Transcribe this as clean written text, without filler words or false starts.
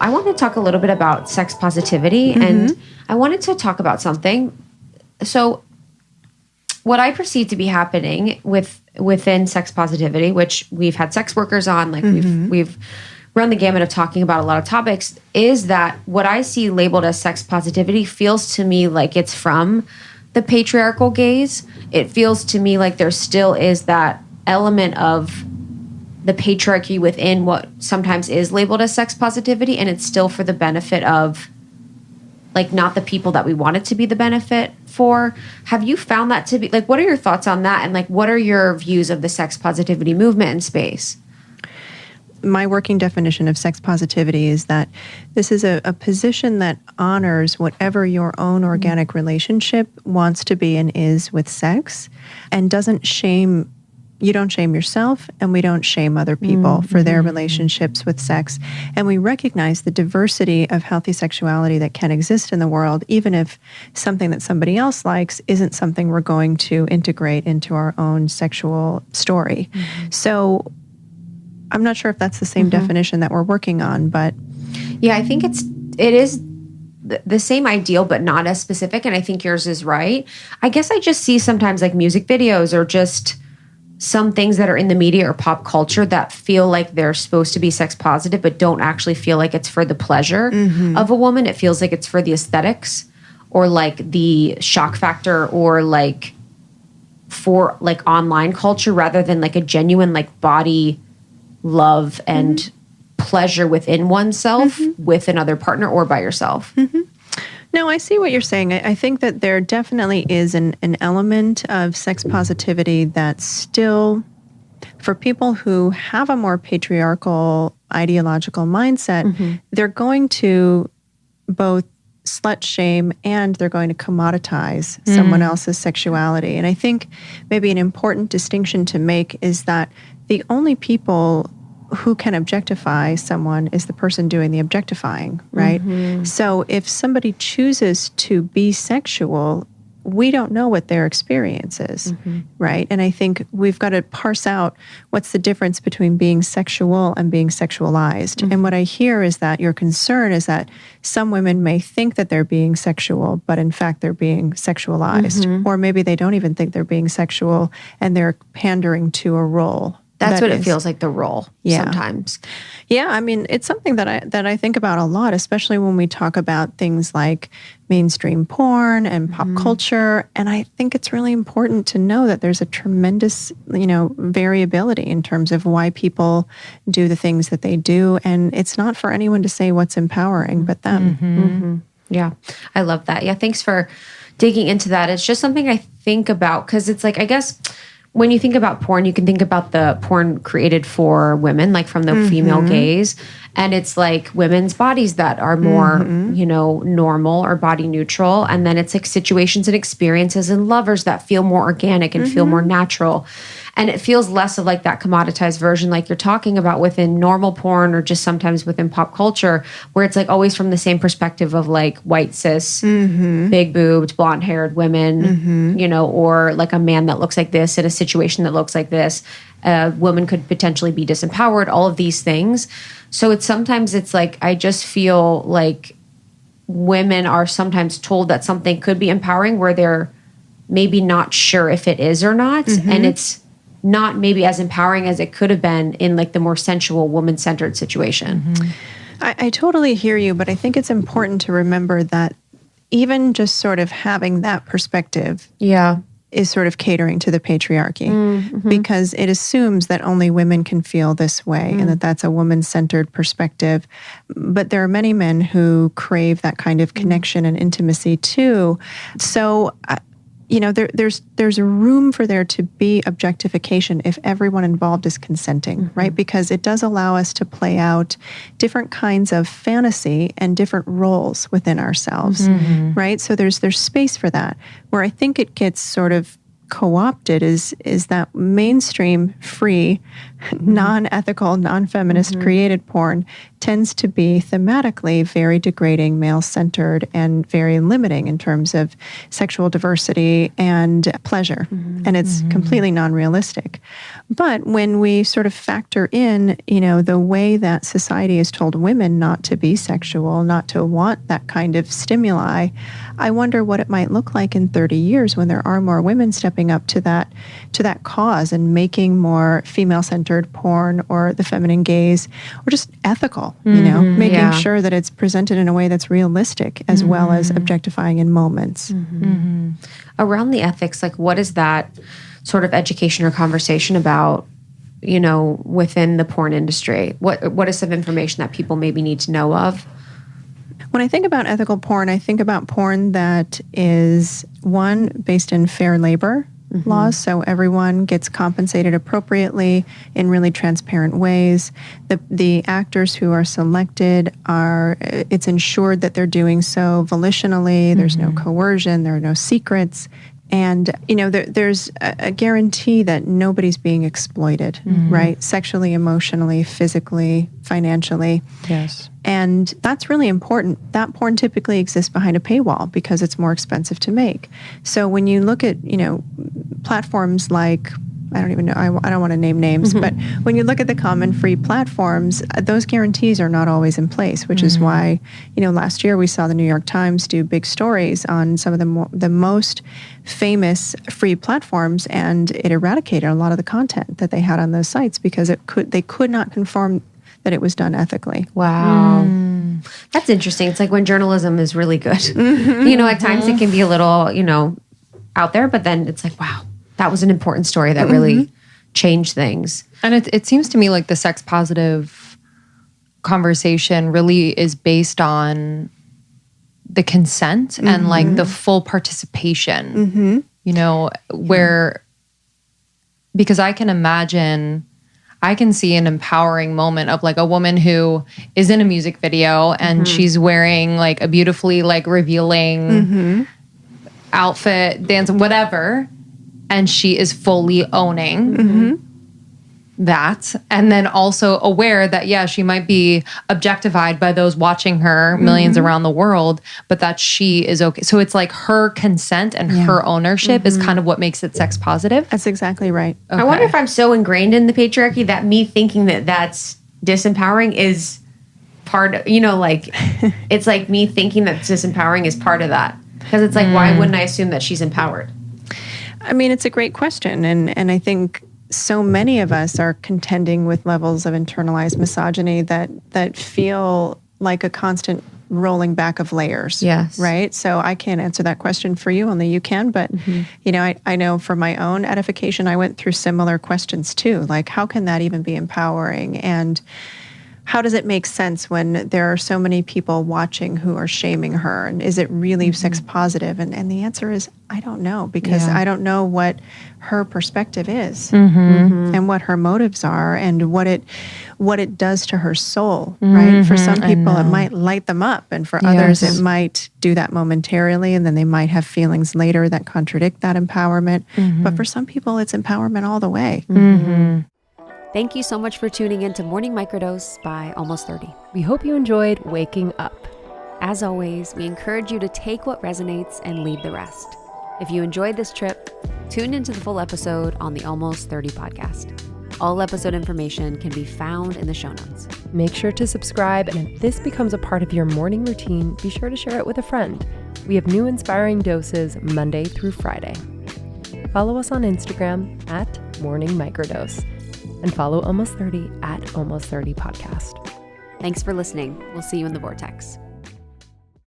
I want to talk a little bit about sex positivity, and I wanted to talk about something. So what I perceive to be happening within sex positivity, which we've had sex workers on, like we've run the gamut of talking about a lot of topics, is that what I see labeled as sex positivity feels to me like it's from the patriarchal gaze. It feels to me like there still is that element of the patriarchy within what sometimes is labeled as sex positivity, and it's still for the benefit of, like, not the people that we want it to be the benefit for. Have you found that to be, like, what are your thoughts on that? And, like, what are your views of the sex positivity movement in space? My working definition of sex positivity is that this is a position that honors whatever your own organic relationship wants to be and is with sex, and doesn't shame. You don't shame yourself, and we don't shame other people for their relationships with sex. And we recognize the diversity of healthy sexuality that can exist in the world, even if something that somebody else likes isn't something we're going to integrate into our own sexual story. So I'm not sure if that's the same definition that we're working on, but... Yeah, I think it is the same ideal, but not as specific, and I think yours is right. I guess I just see sometimes, like, music videos or just some things that are in the media or pop culture that feel like they're supposed to be sex positive, but don't actually feel like it's for the pleasure of a woman. It feels like it's for the aesthetics, or like the shock factor, or like for like online culture, rather than like a genuine like body love and pleasure within oneself with another partner or by yourself. No, I see what you're saying. I think that there definitely is an element of sex positivity that still, for people who have a more patriarchal ideological mindset, they're going to both slut shame and they're going to commoditize someone else's sexuality. And I think maybe an important distinction to make is that the only people who can objectify someone is the person doing the objectifying, right? So if somebody chooses to be sexual, we don't know what their experience is, right? And I think we've got to parse out what's the difference between being sexual and being sexualized. And what I hear is that your concern is that some women may think that they're being sexual, but in fact they're being sexualized. Or maybe they don't even think they're being sexual and they're pandering to a role. That's what it feels like, the role sometimes. Yeah, I mean, it's something that I think about a lot, especially when we talk about things like mainstream porn and pop culture. And I think it's really important to know that there's a tremendous, variability in terms of why people do the things that they do. And it's not for anyone to say what's empowering but them. Yeah, I love that. Yeah, thanks for digging into that. It's just something I think about, because it's like, I guess, when you think about porn, you can think about the porn created for women, like from the female gaze. And it's like women's bodies that are more, normal or body neutral. And then it's like situations and experiences and lovers that feel more organic and feel more natural. And it feels less of like that commoditized version like you're talking about within normal porn, or just sometimes within pop culture, where it's like always from the same perspective of like white cis, big boobed, blonde haired women, or like a man that looks like this in a situation that looks like this. A woman could potentially be disempowered, all of these things. So sometimes it's like, I just feel like women are sometimes told that something could be empowering where they're maybe not sure if it is or not. And it's not maybe as empowering as it could have been in like the more sensual, woman-centered situation. I totally hear you, but I think it's important to remember that even just sort of having that perspective is sort of catering to the patriarchy, because it assumes that only women can feel this way and that that's a woman-centered perspective. But there are many men who crave that kind of connection and intimacy too. So there's a room for there to be objectification if everyone involved is consenting, right? Because it does allow us to play out different kinds of fantasy and different roles within ourselves, right? So there's space for that. Where I think it gets sort of co-opted is that mainstream, free, non-ethical, non-feminist created porn tends to be thematically very degrading, male-centered, and very limiting in terms of sexual diversity and pleasure. And it's completely non-realistic. But when we sort of factor in, the way that society has told women not to be sexual, not to want that kind of stimuli, I wonder what it might look like in 30 years when there are more women stepping up to that cause and making more female-centered porn or the feminine gaze, or just ethical, making sure that it's presented in a way that's realistic as well as objectifying in moments. Around the ethics, like what is that sort of education or conversation about, within the porn industry? What is some information that people maybe need to know of? When I think about ethical porn, I think about porn that is, one, based in fair labor laws, so everyone gets compensated appropriately in really transparent ways. The actors who are selected it's ensured that they're doing so volitionally. There's no coercion, there are no secrets. And, there's a guarantee that nobody's being exploited, right? Sexually, emotionally, physically, financially. Yes. And that's really important. That porn typically exists behind a paywall because it's more expensive to make. So when you look at, platforms like, I don't even know, I don't want to name names, but when you look at the common free platforms, those guarantees are not always in place, which is why, last year we saw the New York Times do big stories on some of the most famous free platforms, and it eradicated a lot of the content that they had on those sites because they could not confirm that it was done ethically. Wow. That's interesting. It's like when journalism is really good. At times it can be a little, out there, but then it's like, wow, that was an important story that really changed things. And it seems to me like the sex positive conversation really is based on the consent and like the full participation, where, because I can see an empowering moment of like a woman who is in a music video and she's wearing like a beautifully like revealing outfit, dance, whatever. And she is fully owning that. And then also aware that, she might be objectified by those watching her, millions around the world, but that she is okay. So it's like her consent and her ownership is kind of what makes it sex positive. That's exactly right. Okay. I wonder if I'm so ingrained in the patriarchy that me thinking that that's disempowering is part of, it's like me thinking that disempowering is part of that. Because it's like, why wouldn't I assume that she's empowered? I mean, it's a great question. And I think so many of us are contending with levels of internalized misogyny that feel like a constant rolling back of layers. Yes. Right? So I can't answer that question for you, only you can. But, I know for my own edification, I went through similar questions too. Like, how can that even be empowering? And how does it make sense when there are so many people watching who are shaming her? And is it really sex positive? And the answer is, I don't know, because I don't know what her perspective is and what her motives are and what it does to her soul, right? For some people, it might light them up. And for others, it might do that momentarily. And then they might have feelings later that contradict that empowerment. But for some people, it's empowerment all the way. Thank you so much for tuning in to Morning Microdose by Almost 30. We hope you enjoyed waking up. As always, we encourage you to take what resonates and leave the rest. If you enjoyed this trip, tune into the full episode on the Almost 30 podcast. All episode information can be found in the show notes. Make sure to subscribe, and if this becomes a part of your morning routine, be sure to share it with a friend. We have new inspiring doses Monday through Friday. Follow us on Instagram at Morning Microdose. And follow Almost 30 at Almost 30 Podcast. Thanks for listening. We'll see you in the vortex.